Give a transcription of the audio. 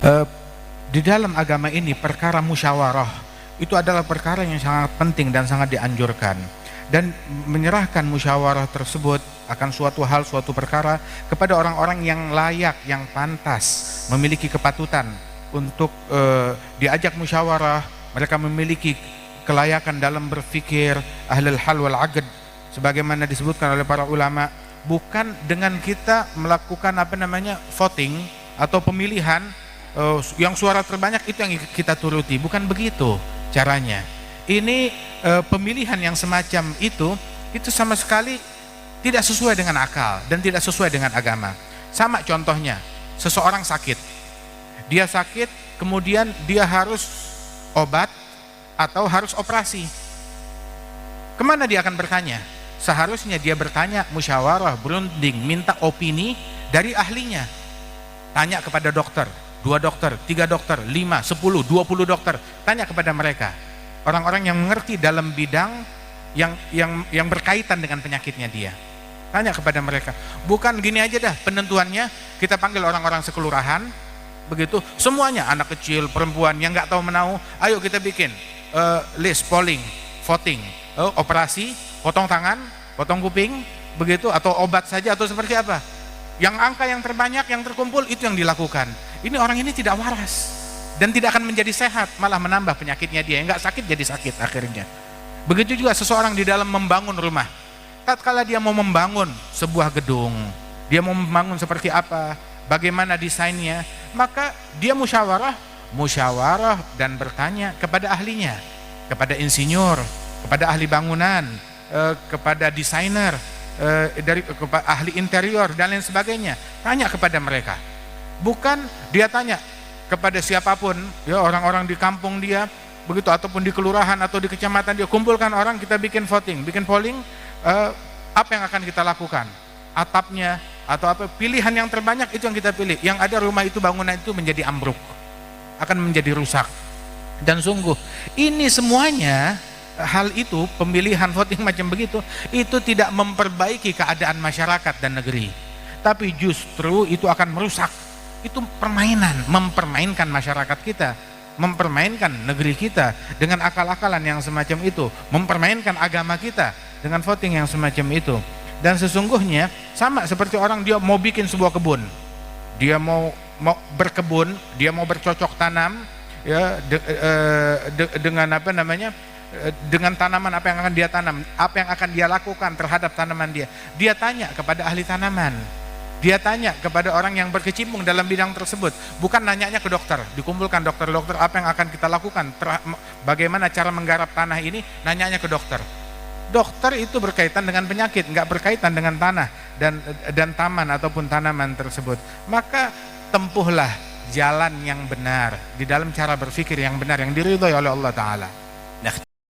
Eh, di dalam agama ini perkara musyawarah itu adalah perkara yang sangat penting dan sangat dianjurkan, dan menyerahkan musyawarah tersebut akan suatu hal, suatu perkara kepada orang-orang yang layak, yang pantas, memiliki kepatutan untuk diajak musyawarah. Mereka memiliki kelayakan dalam berfikir, ahlul hal wal aqd, sebagaimana disebutkan oleh para ulama. Bukan dengan kita melakukan voting atau pemilihan, yang suara terbanyak itu yang kita turuti, bukan begitu caranya. Ini pemilihan yang semacam itu sama sekali tidak sesuai dengan akal dan tidak sesuai dengan agama. Sama contohnya, seseorang sakit, dia sakit kemudian dia harus obat atau harus operasi. Kemana dia akan bertanya? Seharusnya dia bertanya, musyawarah, berunding, minta opini dari ahlinya. Tanya kepada dokter, 2 dokter, 3 dokter, 5, 10, 20 dokter. Tanya kepada mereka, orang-orang yang mengerti dalam bidang yang berkaitan dengan penyakitnya dia. Tanya kepada mereka. Bukan gini aja dah penentuannya, kita panggil orang-orang sekelurahan, begitu, semuanya, anak kecil, perempuan yang nggak tahu menau, ayo kita bikin list, polling, voting, operasi, potong tangan, potong kuping, begitu, atau obat saja, atau seperti apa. Yang angka yang terbanyak yang terkumpul itu yang dilakukan. Ini orang ini tidak waras dan tidak akan menjadi sehat, malah menambah penyakitnya dia. Yang nggak sakit jadi sakit akhirnya. Begitu juga seseorang di dalam membangun rumah. Tatkala dia mau membangun sebuah gedung, dia mau membangun seperti apa, bagaimana desainnya, maka dia musyawarah dan bertanya kepada ahlinya, kepada insinyur, kepada ahli bangunan, kepada desainer, kepada ahli interior dan lain sebagainya. Tanya kepada mereka. Bukan dia tanya kepada siapapun, ya, orang-orang di kampung dia, begitu, ataupun di kelurahan atau di kecamatan dia, kumpulkan orang, kita bikin voting, bikin polling, apa yang akan kita lakukan, atapnya atau apa, pilihan yang terbanyak itu yang kita pilih. Yang ada rumah itu, bangunan itu menjadi ambruk, akan menjadi rusak. Dan sungguh ini semuanya, hal itu, pemilihan voting macam begitu, itu tidak memperbaiki keadaan masyarakat dan negeri, tapi justru itu akan merusak. Itu permainan, mempermainkan masyarakat kita, mempermainkan negeri kita dengan akal-akalan yang semacam itu, mempermainkan agama kita dengan voting yang semacam itu. Dan sesungguhnya sama seperti orang dia mau bikin sebuah kebun, dia mau berkebun, dia mau bercocok tanam, ya, dengan dengan tanaman apa yang akan dia tanam, apa yang akan dia lakukan terhadap tanaman dia. Dia tanya kepada ahli tanaman, dia tanya kepada orang yang berkecimpung dalam bidang tersebut. Bukan nanyanya ke dokter, dikumpulkan dokter-dokter, apa yang akan kita lakukan, bagaimana cara menggarap tanah ini, nanyanya ke dokter. Dokter itu berkaitan dengan penyakit, nggak berkaitan dengan tanah dan taman ataupun tanaman tersebut. Maka tempuhlah jalan yang benar di dalam cara berpikir yang benar, yang diridhoi oleh Allah Ta'ala.